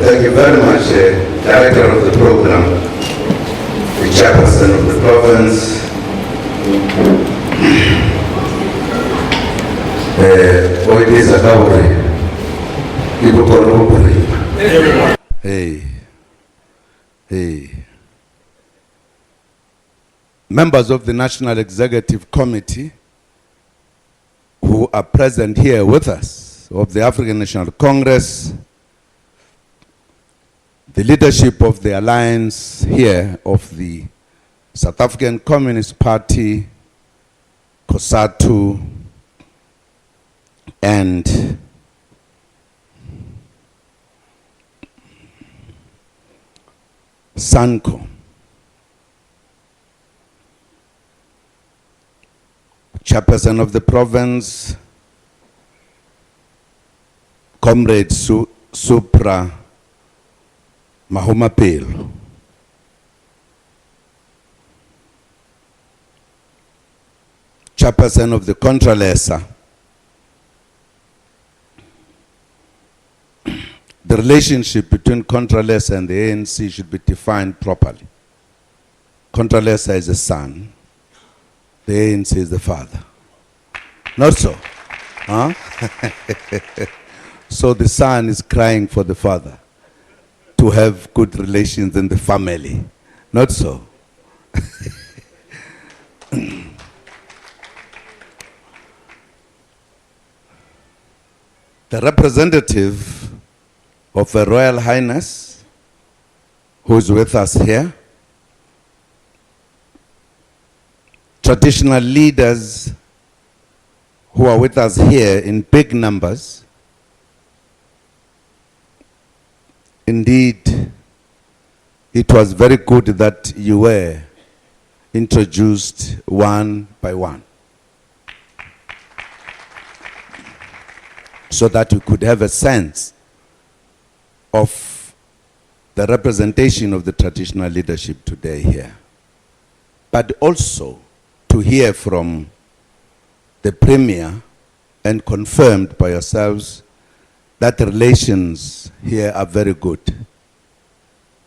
Thank you very much, Director of the Program, the Chairperson of the Province, members of the National Executive Committee who are present here with us, of the African National Congress, the leadership of the alliance here of the South African Communist Party, COSATU, and SANCO. Chairperson of the province, Comrade Supra Mahumapelo. Chairperson of the Contralesa. The relationship between Contralesa and the ANC should be defined properly. Contralesa is a son, the ANC is the father. Not so. Huh? So the son is crying for the father to have good relations in the family. Not so. The representative of Her Royal Highness, who is with us here, traditional leaders who are with us here in big numbers. Indeed, it was very good that you were introduced one by one, so that we could have a sense of the representation of the traditional leadership today here. But also to hear from the Premier and confirmed by yourselves that the relations here are very good.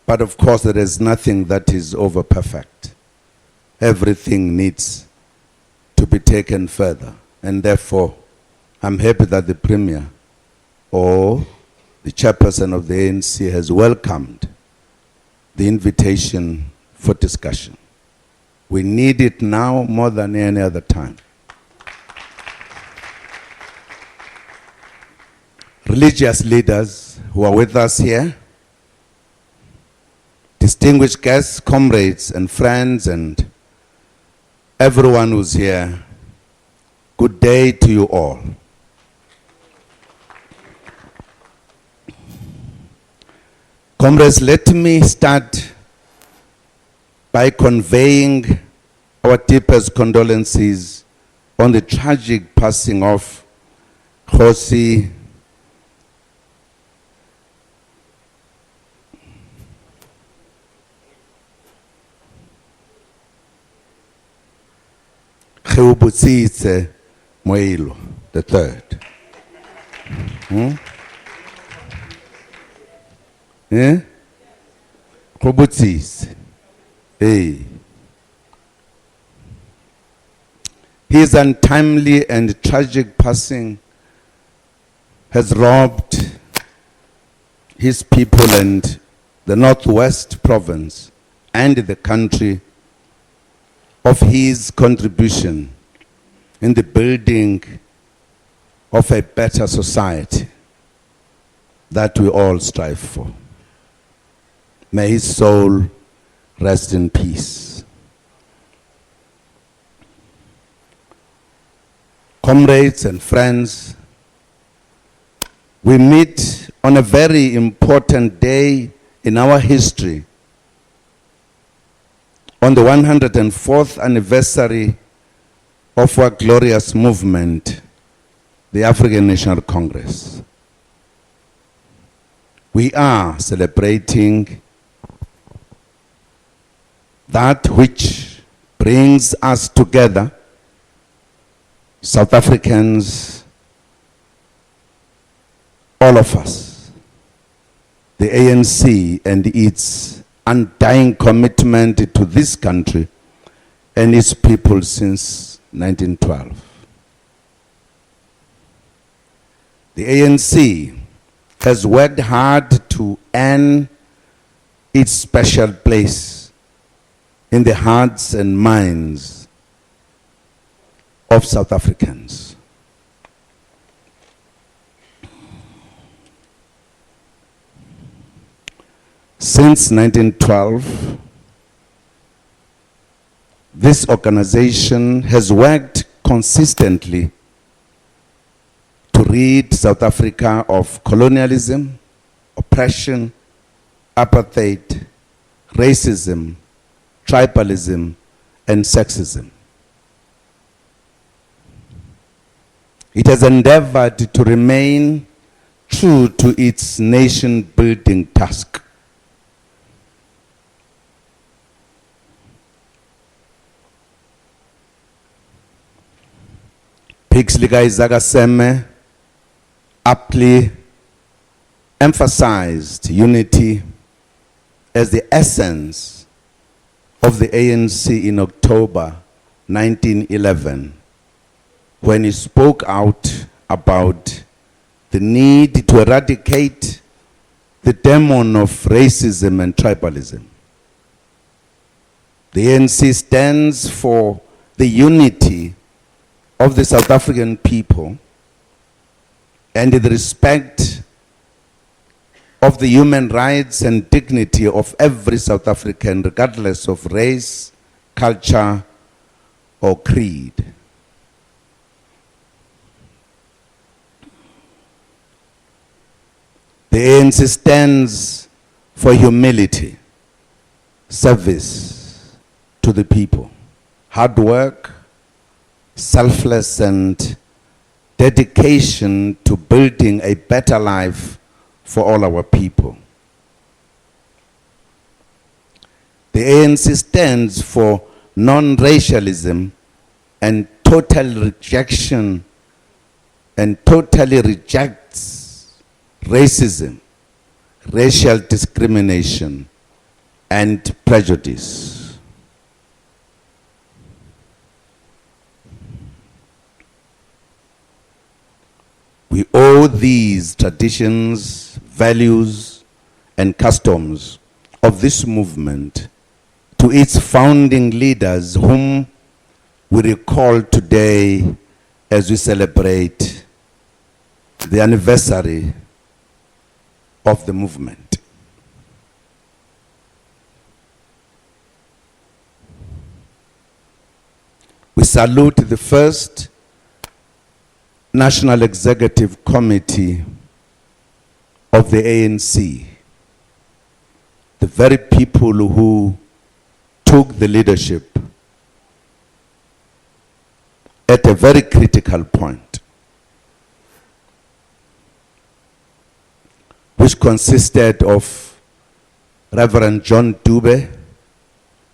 But of course there is nothing that is over perfect. Everything needs to be taken further. And therefore, I'm happy that the Premier or the Chairperson of the ANC has welcomed the invitation for discussion. We need it now more than any other time. Religious leaders who are with us here, distinguished guests, comrades and friends, and everyone who's here, good day to you all. Comrades, let me start by conveying our deepest condolences on the tragic passing of Kgosi Moelo the third. Yeah? Hey. His untimely and tragic passing has robbed his people and the Northwest province and the country of his contribution in the building of a better society that we all strive for. May his soul rest in peace. Comrades and friends, we meet on a very important day in our history, on the 104th anniversary of our glorious movement, the African National Congress. we are celebrating that which brings us together, South Africans, all of us, the ANC and its undying commitment to this country and its people since 1912. The ANC has worked hard to earn its special place in the hearts and minds of South Africans. Since 1912, this organization has worked consistently to rid South Africa of colonialism, oppression, apartheid, racism, tribalism, and sexism. It has endeavored to remain true to its nation-building task. Pixlika Izagaseme aptly emphasized unity as the essence of the ANC in October 1911 when he spoke out about the need to eradicate the demon of racism and tribalism. The ANC stands for the unity of the South African people and the respect of the human rights and dignity of every South African, regardless of race, culture, or creed. The ANC stands for humility, service to the people, hard work, selfless and dedication to building a better life for all our people. The ANC stands for non-racialism and total rejection and totally rejects racism, racial discrimination, and prejudice. We owe these traditions, values, and customs of this movement to its founding leaders, whom we recall today as we celebrate the anniversary of the movement. We salute the first National Executive Committee of the ANC, the very people who took the leadership at a very critical point, which consisted of Reverend John Dube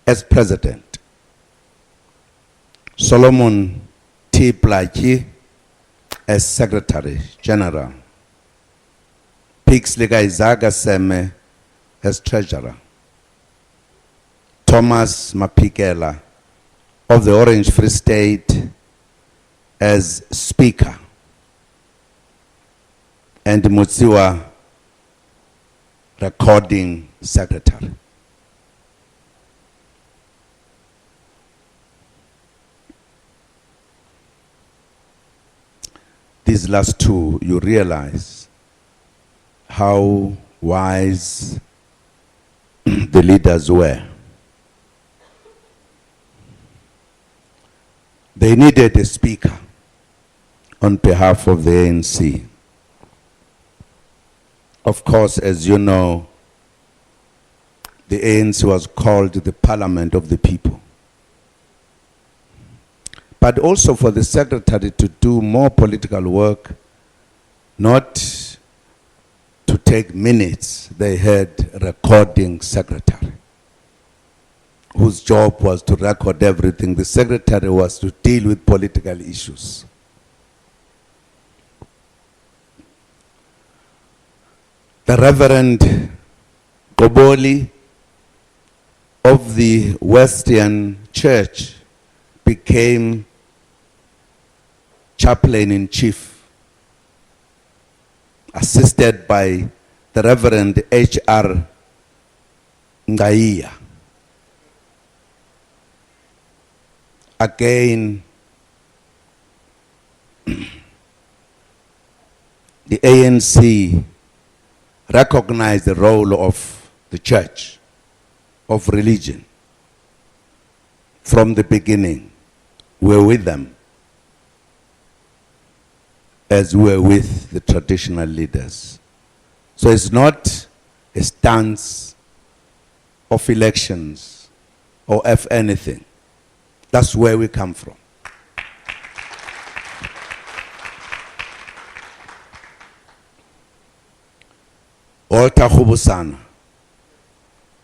as president, Solomon T. Plaatje as Secretary General, Pixlika Izagaseme as Treasurer, Thomas Mapikela of the Orange Free State as Speaker, and Mutsiwa Recording Secretary. These last two, you realize how wise the leaders were. They needed a speaker on behalf of the ANC. Of course, as you know, the ANC was called the Parliament of the People. But also for the secretary to do more political work, not to take minutes. They had a recording secretary whose job was to record everything. The secretary was to deal with political issues. The Reverend Goboli of the Western Church became chaplain-in-chief, assisted by the Reverend H.R. Ngaiya. Again, the ANC recognized the role of the church, of religion. From the beginning, we were with them as we were with the traditional leaders. So it's not a stance of elections or of anything. That's where we come from. Walter Khubusana,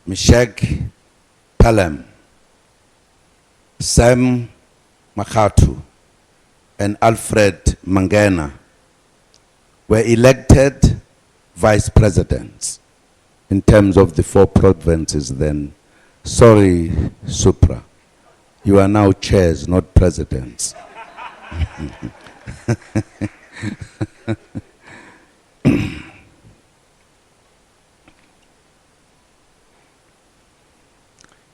Meshach Palem, Sam Makhatu, and Alfred Mangena were elected vice presidents in terms of the 4 provinces then. Sorry, Supra. You are now chairs, not presidents.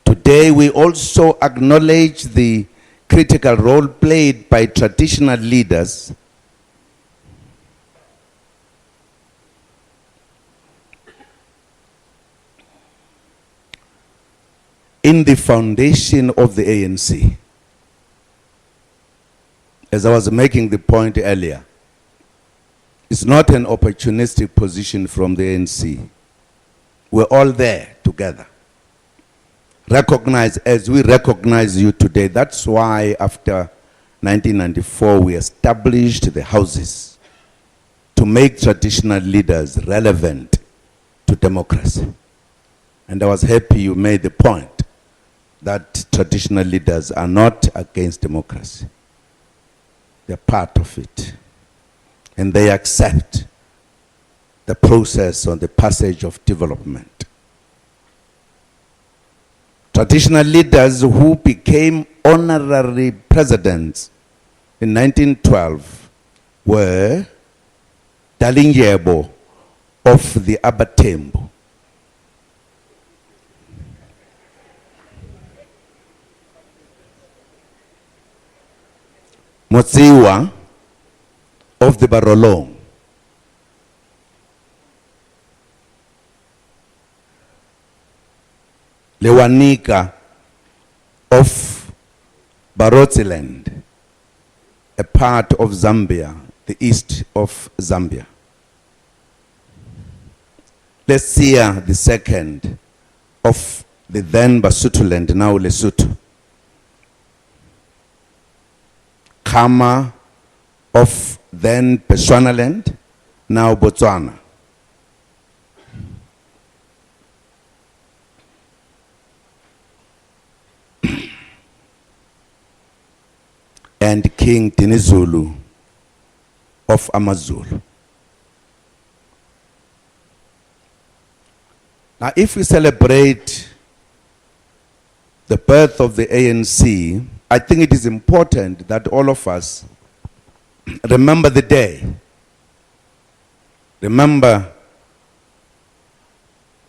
Today we also acknowledge the critical role played by traditional leaders in the foundation of the ANC. As I was making the point earlier, it's not an opportunistic position from the ANC. We're all there together. Recognize as we recognize you today. That's why after 1994 we established the houses to make traditional leaders relevant to democracy. And I was happy you made the point that traditional leaders are not against democracy. They're part of it. And they accept the process on the passage of development. Traditional leaders who became honorary presidents in 1912 were Dalindyebo of the Abatembu, Motsiwa of the Barolong, Lewanika of Barotseland, a part of Zambia, the east of Zambia. Lesia the second of the then Basutoland, now Lesotho. Kama of then Bechuanaland, now Botswana. And King Dinizulu of Amazulu. Now, if we celebrate the birth of the ANC, I think it is important that all of us remember the day. Remember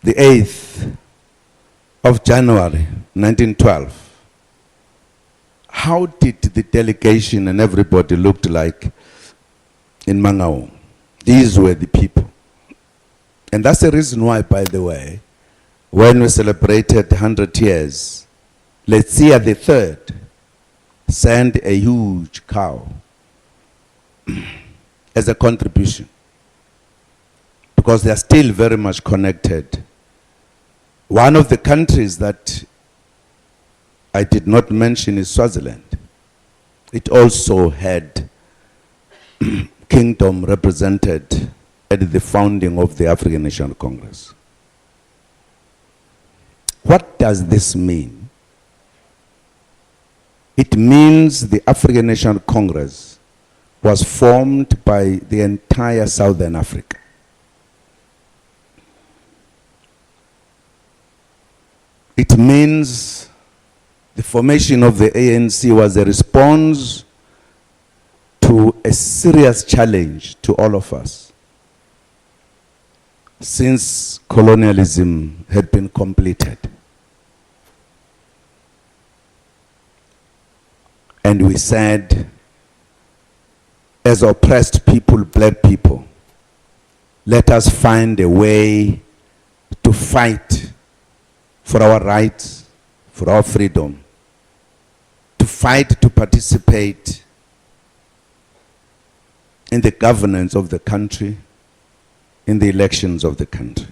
the 8th of January, 1912. How did the delegation and everybody looked like in Mangaung? These were the people. And that's the reason why, by the way, when we celebrated 100 years, Letsia the third sent a huge cow as a contribution, because they are still very much connected. One of the countries that I did not mention is Swaziland. It also had kingdom represented at the founding of the African National Congress. What does this mean? It means the African National Congress was formed by the entire Southern Africa. It means the formation of the ANC was a response to a serious challenge to all of us, since colonialism had been completed. And we said, as oppressed people, black people, let us find a way to fight for our rights, for our freedom, to fight to participate in the governance of the country, in the elections of the country.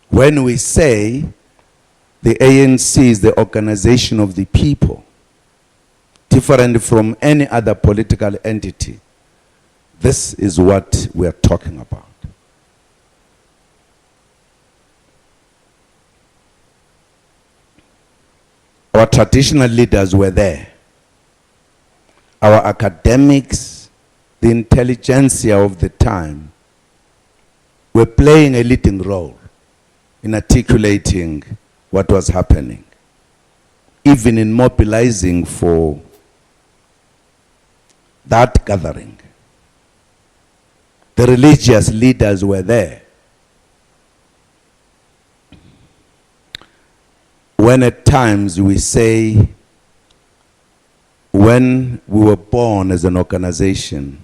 When we say the ANC is the organization of the people, different from any other political entity, this is what we are talking about. Our traditional leaders were there. Our academics, the intelligentsia of the time, were playing a leading role in articulating what was happening, even in mobilizing for that gathering. The religious leaders were there. When at times we say, when we were born as an organization,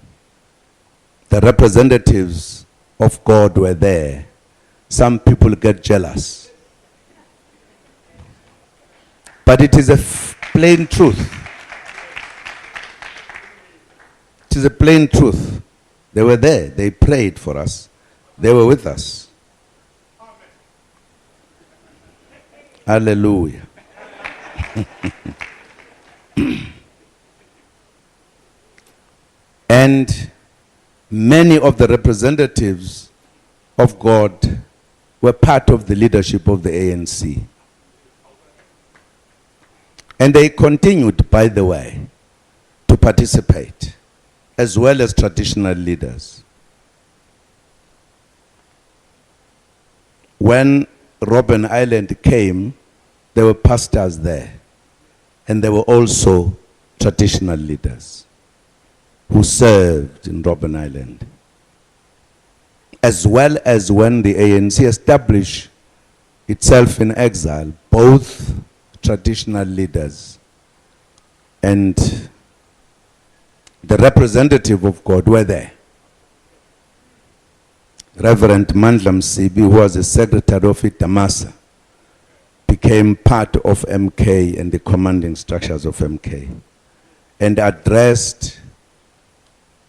the representatives of God were there, some people get jealous. But it is a plain truth. It is a plain truth. They were there. They prayed for us. They were with us. Hallelujah. And many of the representatives of God were part of the leadership of the ANC. And they continued, by the way, to participate, as well as traditional leaders. When Robben Island came, there were pastors there, and there were also traditional leaders who served in Robben Island. As well as when the ANC established itself in exile, both traditional leaders and the representative of God were there. Reverend Mandla Msibi, who was the secretary of Itamasa, became part of MK and the commanding structures of MK, and addressed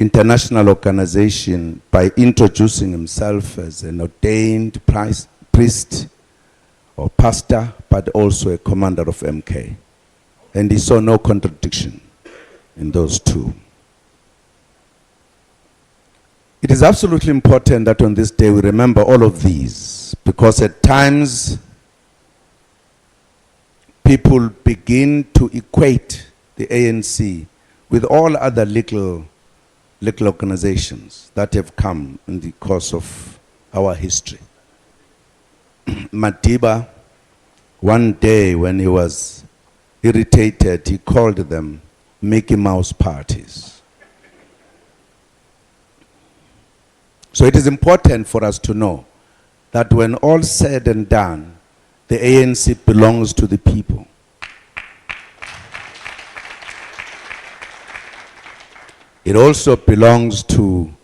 international organization by introducing himself as an ordained priest or pastor, but also a commander of MK. And he saw no contradiction in those two. It is absolutely important that on this day we remember all of these, because at times people begin to equate the ANC with all other little organizations that have come in the course of our history. Madiba, one day when he was irritated, he called them Mickey Mouse parties. So it is important for us to know that when all said and done, the ANC belongs to the people. It also belongs to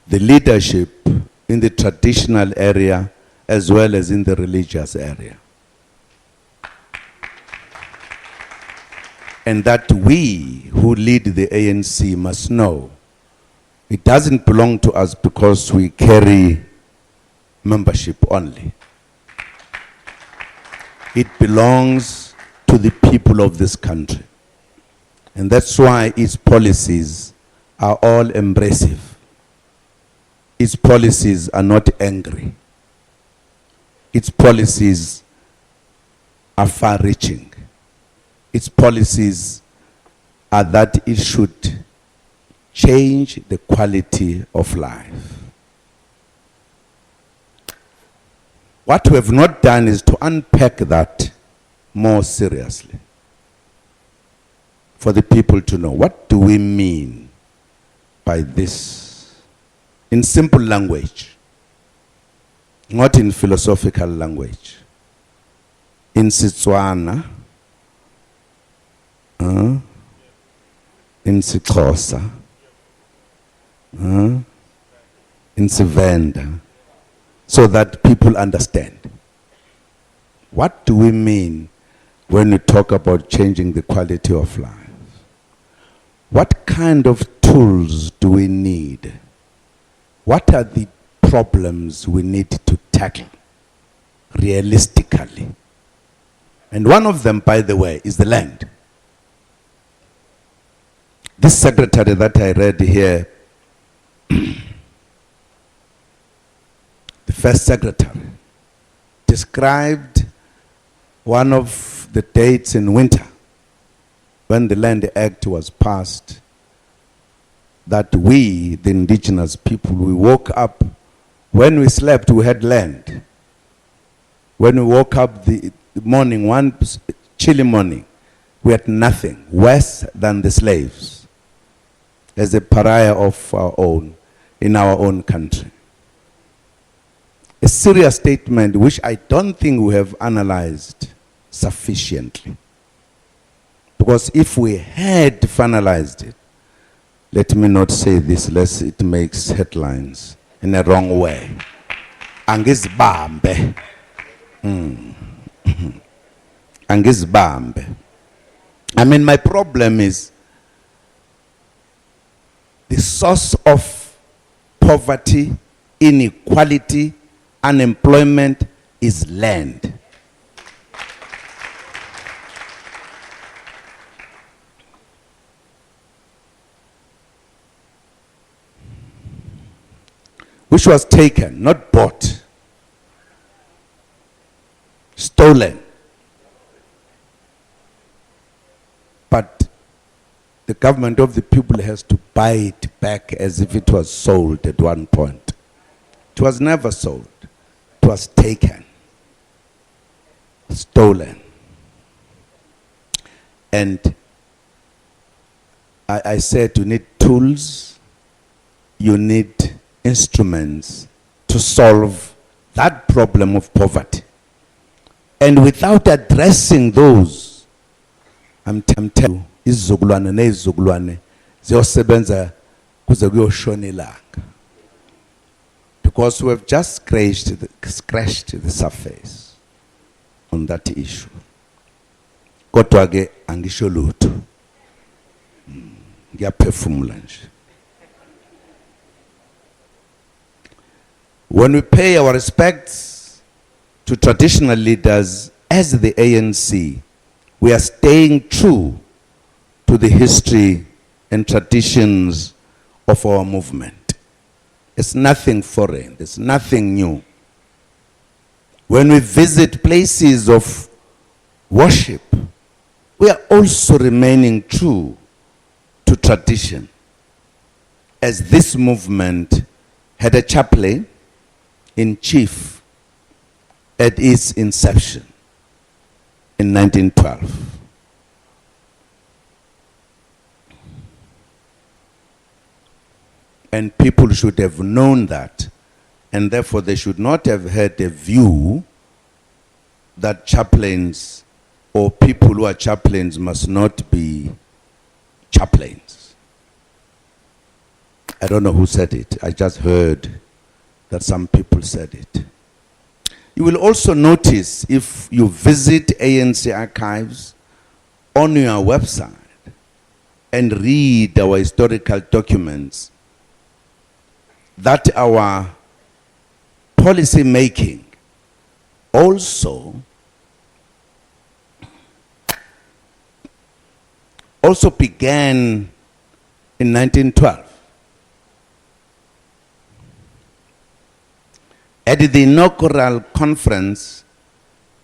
the leadership in the traditional area as well as in the religious area. And that we who lead the ANC must know it doesn't belong to us because we carry membership only. It belongs to the people of this country. And that's why its policies are all embracive. Its policies are not angry. Its policies are far-reaching. Its policies are that it should change the quality of life. What we have not done is to unpack that more seriously for the people to know, what do we mean by this in simple language, not in philosophical language, in Setswana, in Sixhosa, in Sevenda, so that people understand. What do we mean when we talk about changing the quality of life? What kind of tools do we need? What are the problems we need to tackle realistically? And one of them, by the way, is the land. This secretary that I read here, the first secretary, described one of the dates in winter when the Land Act was passed, that we, the indigenous people, we woke up, when we slept, we had land. When we woke up the morning, one chilly morning, we had nothing, worse than the slaves, as a pariah of our own, in our own country. A serious statement which I don't think we have analyzed sufficiently. Because if we had finalized it, let me not say this lest it makes headlines in a wrong way. Angizibambe. Angizibambe. I mean, my problem is the source of poverty, inequality, unemployment is land. Which was taken, not bought, stolen. But the government of the people has to buy it back as if it was sold at one point. It was never sold. It was taken, stolen. And I said you need tools, you need instruments to solve that problem of poverty. And without addressing those, I'm telling you, izizukulwane nezizukulwane ziyosebenza kuze kuyoshona ilanga. Because we have just scratched the surface on that issue. Kodwa ke angisho lutho. Ngiyaphefumula nje. When we pay our respects to traditional leaders as the ANC, we are staying true to the history and traditions of our movement. It's nothing foreign, it's nothing new. When we visit places of worship, we are also remaining true to tradition, as this movement had a chaplain in chief at its inception in 1912. And people should have known that, and therefore they should not have had a view that chaplains or people who are chaplains must not be chaplains. I don't know who said it. I just heard that some people said it. You will also notice, if you visit ANC archives on your website and read our historical documents, that our policy making also began in 1912. At the inaugural conference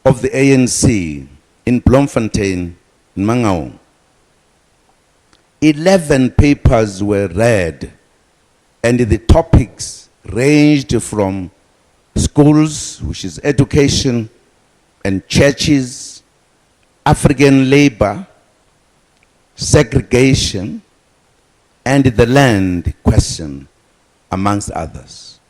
of the ANC in Bloemfontein, in Mangaung, 11 papers were read, and the topics ranged from schools, which is education, and churches, African labor, segregation, and the land question, amongst others.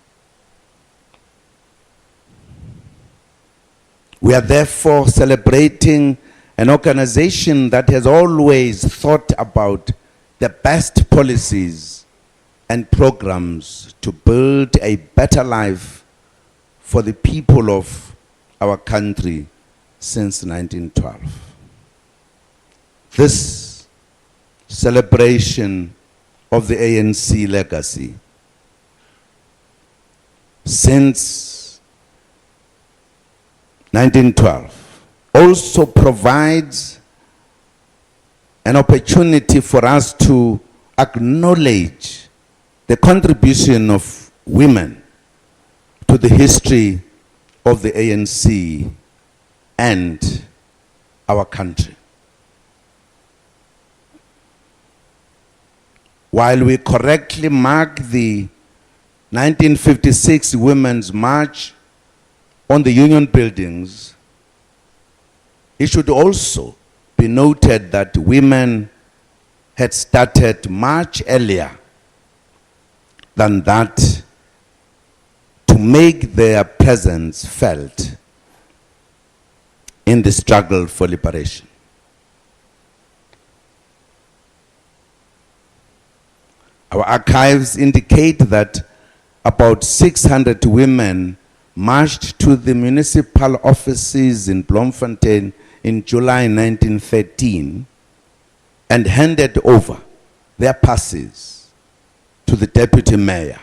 We are therefore celebrating an organization that has always thought about the best policies and programs to build a better life for the people of our country since 1912. This celebration of the ANC legacy since 1912 also provides an opportunity for us to acknowledge the contribution of women to the history of the ANC and our country. While we correctly mark the 1956 Women's March on the Union buildings, it should also be noted that women had started much earlier than that to make their presence felt in the struggle for liberation. Our archives indicate that about 600 women marched to the municipal offices in Bloemfontein in July 1913 and handed over their passes to the deputy mayor.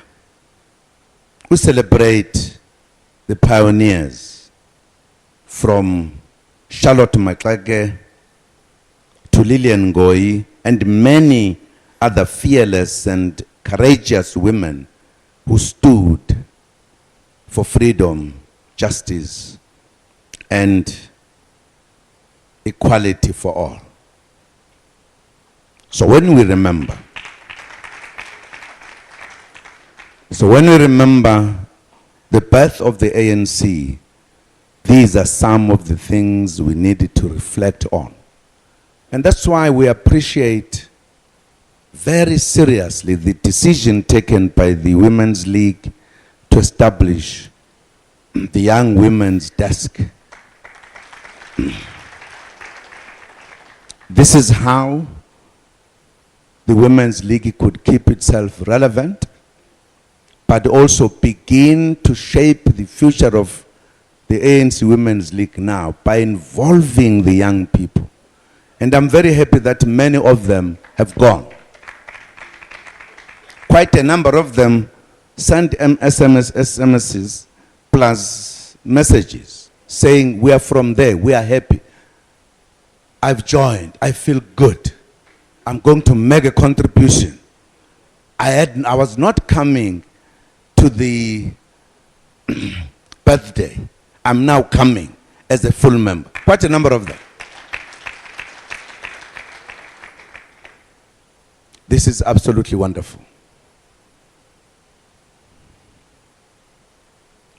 We celebrate the pioneers from Charlotte Maxeke to Lillian Ngoyi and many other fearless and courageous women who stood for freedom, justice, and equality for all. So when we remember the birth of the ANC, these are some of the things we needed to reflect on. And that's why we appreciate very seriously the decision taken by the Women's League to establish the Young Women's Desk. This is how the Women's League could keep itself relevant, but also begin to shape the future of the ANC Women's League now by involving the young people. And I'm very happy that many of them have gone. Quite a number of them sent SMSs plus messages saying, we are from there, we are happy. I've joined, I feel good. I'm going to make a contribution. I was not coming to the birthday. I'm now coming as a full member. Quite a number of them. This is absolutely wonderful.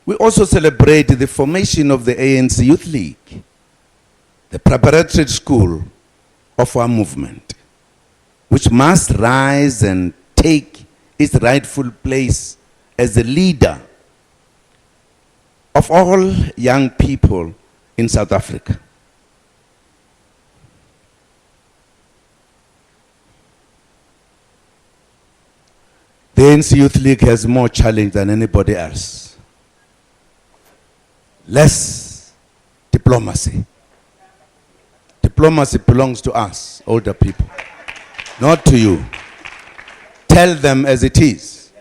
We also celebrate the formation of the ANC Youth League, the preparatory school of our movement, which must rise and take its rightful place as the leader of all young people in South Africa. The ANC Youth League has more challenge than anybody else. Less diplomacy. Diplomacy belongs to us, older people, not to you. Tell them as it is.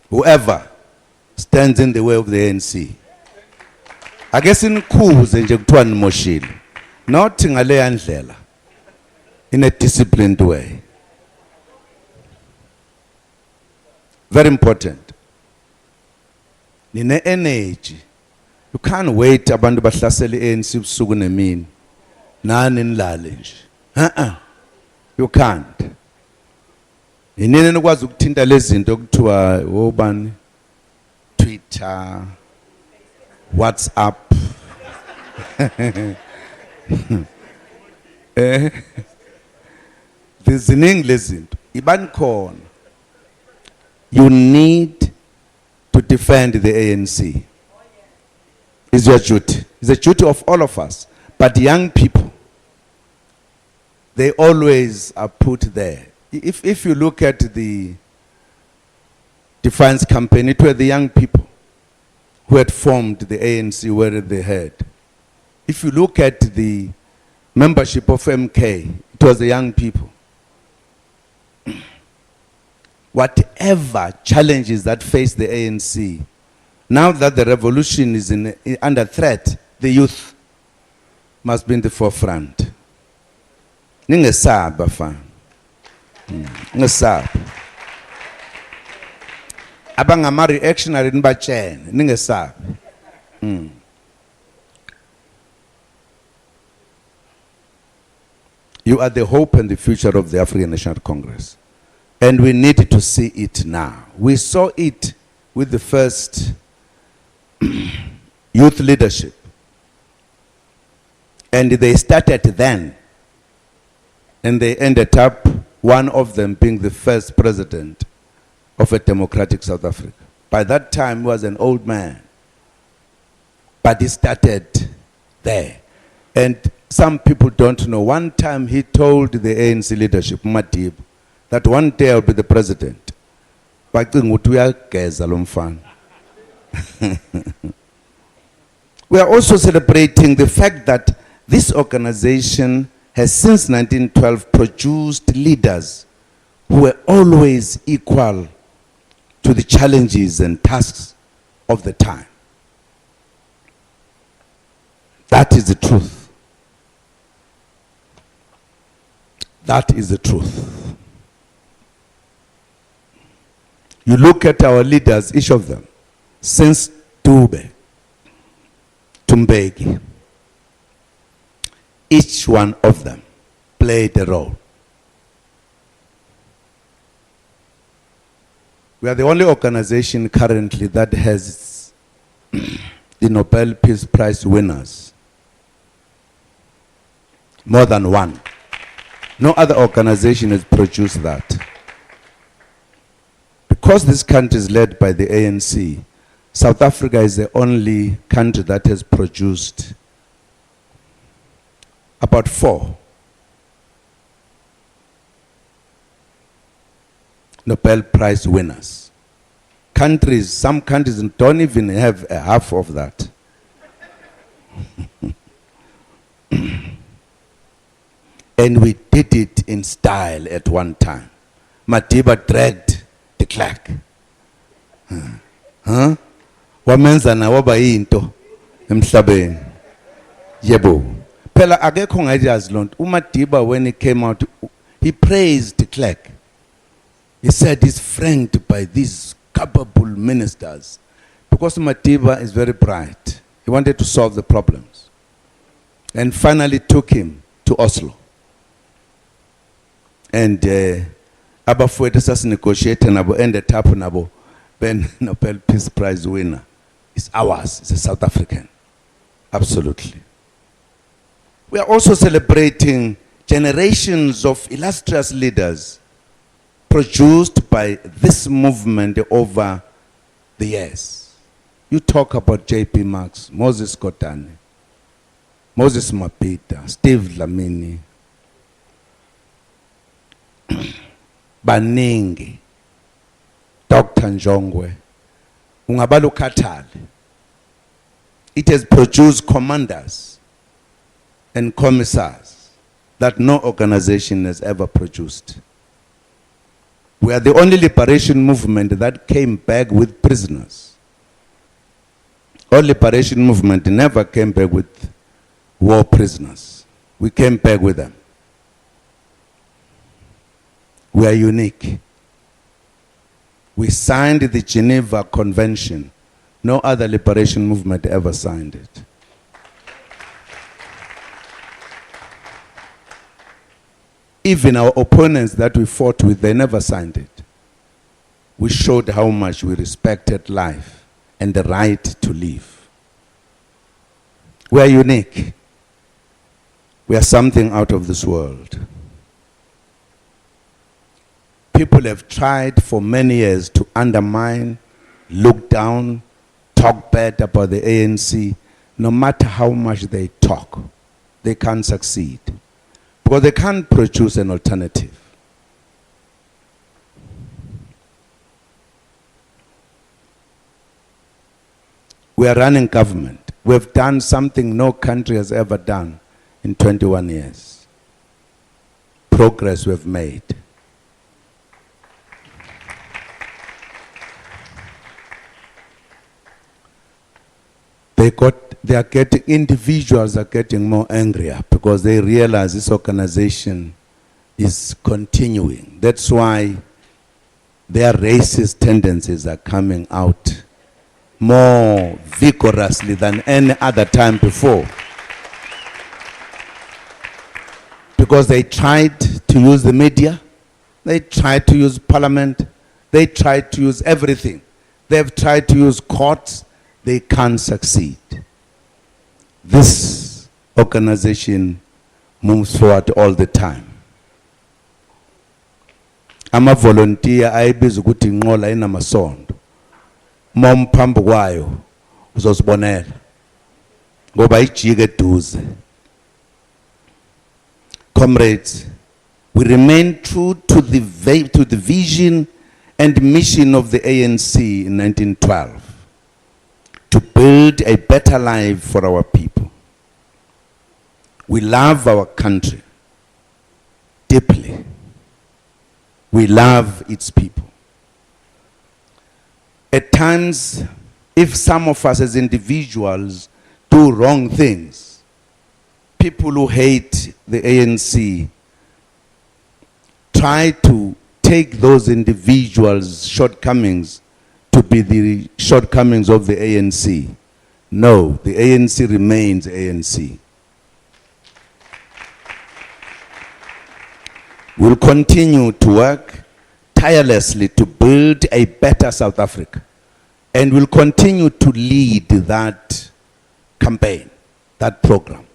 Whoever stands in the way of the ANC. I guess in coups nje kuthiwa nimoshile. Not ngaleya ndlela. In a disciplined way. Very important. nine energy. You can't wait abantu bahlasele ANC ubusuku nemini. Nani nilale nje. You can't. Inene nikwazi ukuthinta lezi zinto kuthiwa obani Twitter, WhatsApp. There's an English zinto. Ibani khona. You need to defend the ANC. It's your duty. It's a duty of all of us. But young people, they always are put there. If you look at the Defiance campaign, it were the young people who had formed the ANC where they had. If you look at the membership of MK, it was the young people. Whatever challenges that face the ANC, now that the revolution is under threat, the youth must be in the forefront. Ningesaba fa. Ningesaba. Abangama reactionary nibachene ningesaba. You are the hope and the future of the African National Congress. And we need to see it now. We saw it with the first youth leadership. And they started then. And they ended up, one of them being the first president of a democratic South Africa. By that time, he was an old man. But he started there. And some people don't know. One time he told the ANC leadership, Matib, that one day I'll be the president. We are also celebrating the fact that this organization has since 1912 produced leaders who were always equal to the challenges and tasks of the time. That is the truth. That is the truth. You look at our leaders, each of them, since Dube, Tumbegi, each one of them played a role. We are the only organization currently that has the Nobel Peace Prize winners. More than one. No other organization has produced that. Because this country is led by the ANC, South Africa is the only country that has produced about 4 Nobel Prize winners. Some countries don't even have a half of that. And we did it in style at one time. Madiba dragged the clerk. Wamenza na waba into emhlabeni. Yebo. Phela akekho ngayazi lonto. uMadiba, when he came out, he praised the clerk. He said he's franked by these capable ministers because Madiba is very bright. He wanted to solve the problems. And finally took him to Oslo. And abafowethu sasinegotiate nabo ended up nabo Ben Nobel Peace Prize winner. It's ours. It's a South African. Absolutely. We are also celebrating generations of illustrious leaders produced by this movement over the years. You talk about J.P. Marx, Moses Kotane, Moses Mapita, Steve Dlamini, Baningi, Dr. Njongwe, ungabala ukhathale. It has produced commanders and commissars that no organization has ever produced. We are the only liberation movement that came back with prisoners. All liberation movement never came back with war prisoners. We came back with them. We are unique. We signed the Geneva Convention No other liberation movement ever signed it. Even our opponents that we fought with, they never signed it. We showed how much we respected life and the right to live. We are unique. We are something out of this world. People have tried for many years to undermine, look down, talk bad about the ANC. No matter how much they talk, they can't succeed. Because they can't produce an alternative. We are running government. We have done something no country has ever done in 21 years. Progress we have made. Individuals are getting more angrier because they realize this organization is continuing. That's why their racist tendencies are coming out more vigorously than any other time before. Because they tried to use the media, they tried to use parliament, they tried to use everything. They've tried to use courts, they can't succeed. This organization moves forward all the time. I'm a volunteer, ayibiza ukuthi inqola inamasondo. Momphambi kwayo uzosibonela ngoba ijike eduze. Comrades, we remain true to the vision and mission of the ANC in 1912 to build a better life for our people. We love our country deeply. We love its people. At times, if some of us as individuals do wrong things, people who hate the ANC try to take those individuals' shortcomings to be the shortcomings of the ANC. No, the ANC remains ANC. We'll continue to work tirelessly to build a better South Africa. And we'll continue to lead that campaign, that program.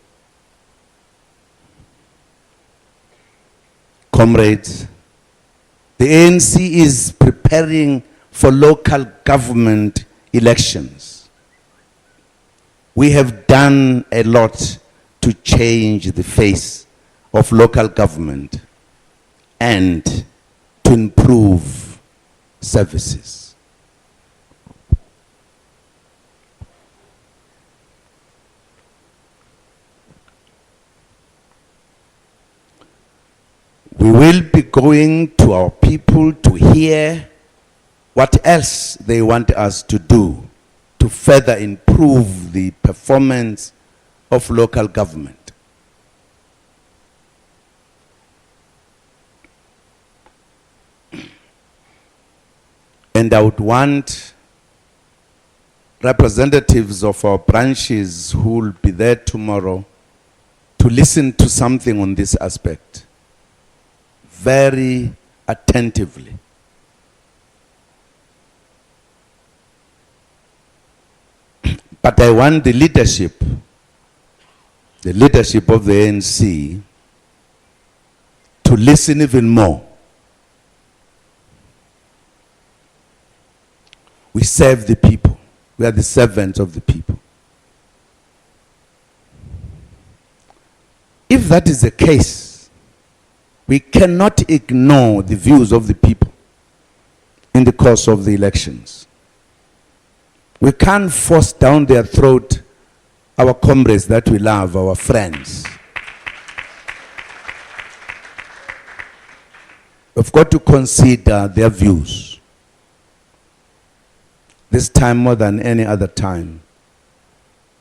Comrades, the ANC is preparing for local government elections. We have done a lot to change the face of local government and to improve services. We will be going to our people to hear what else they want us to do to further improve the performance of local government. And I would want representatives of our branches who will be there tomorrow to listen to something on this aspect very attentively. But I want the leadership of the ANC to listen even more. We serve the people. We are the servants of the people. If that is the case, we cannot ignore the views of the people in the course of the elections. We can't force down their throat our comrades that we love, our friends. We've got to consider their views. This time more than any other time.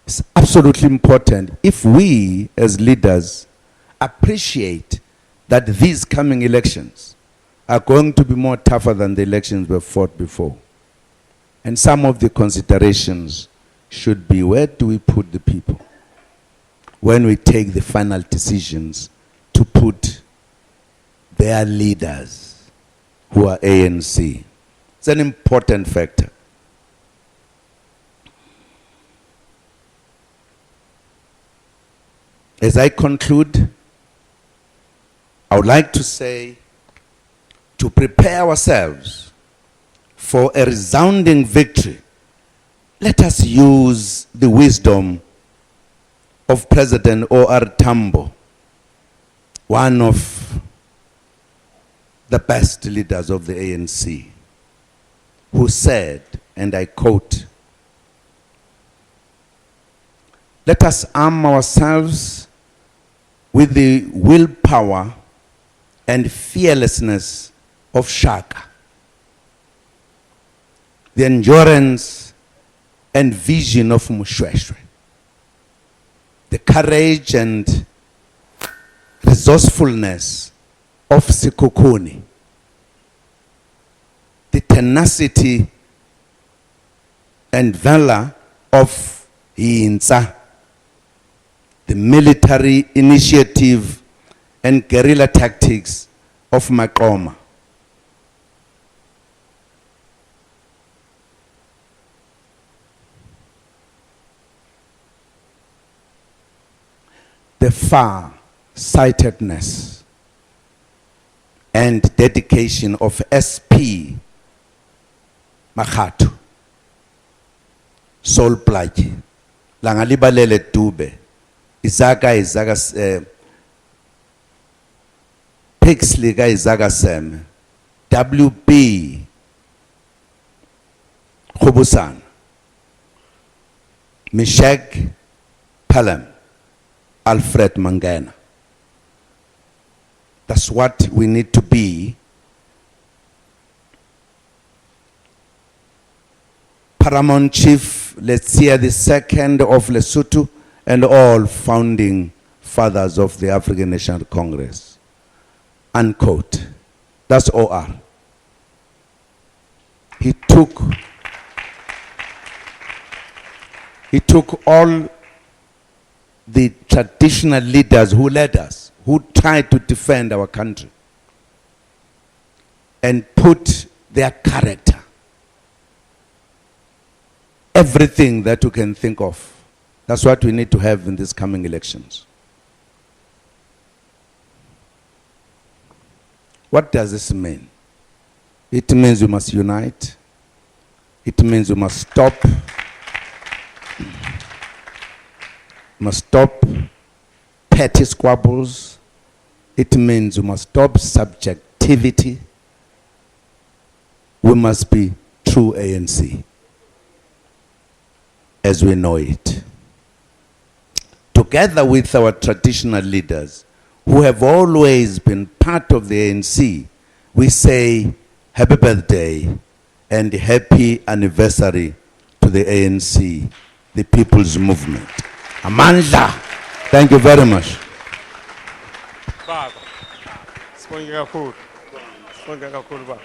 It's absolutely important if we as leaders appreciate that these coming elections are going to be more tougher than the elections we've fought before. And some of the considerations should be, where do we put the people when we take the final decisions to put their leaders who are ANC? It's an important factor. As I conclude, I would like to say, to prepare ourselves for a resounding victory, let us use the wisdom of President O.R. Tambo, one of the best leaders of the ANC, who said, and I quote, "Let us arm ourselves with the willpower and fearlessness of Shaka, the endurance and vision of Mushweshwe, the courage and resourcefulness of Sikukuni, the tenacity and valor of Hinsa, the military initiative and guerrilla tactics of Makoma, the far-sightedness and dedication of SP Makatu, Sol Plagi, Langalibalele Dube, Izaka Pixley Izaka Sem, WB Khubusan, Mishek Palem, Alfred Mangana. That's what we need to be. Paramount Chief Letsia II of Lesotho and all founding fathers of the African National Congress. Unquote. That's OR. He took all the traditional leaders who led us, who tried to defend our country, and put their character, everything that you can think of. That's what we need to have in these coming elections. What does this mean? It means we must unite. It means we must stop petty squabbles. It means we must stop subjectivity. We must be true ANC as we know it. Together with our traditional leaders who have always been part of the ANC, we say happy birthday and happy anniversary to the ANC, the People's Movement. Amandla, thank you very much. Baba, sibonge kakhulu. Sibonge kakhulu baba.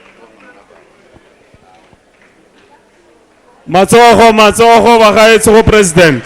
Matsogo bagaetsho go president.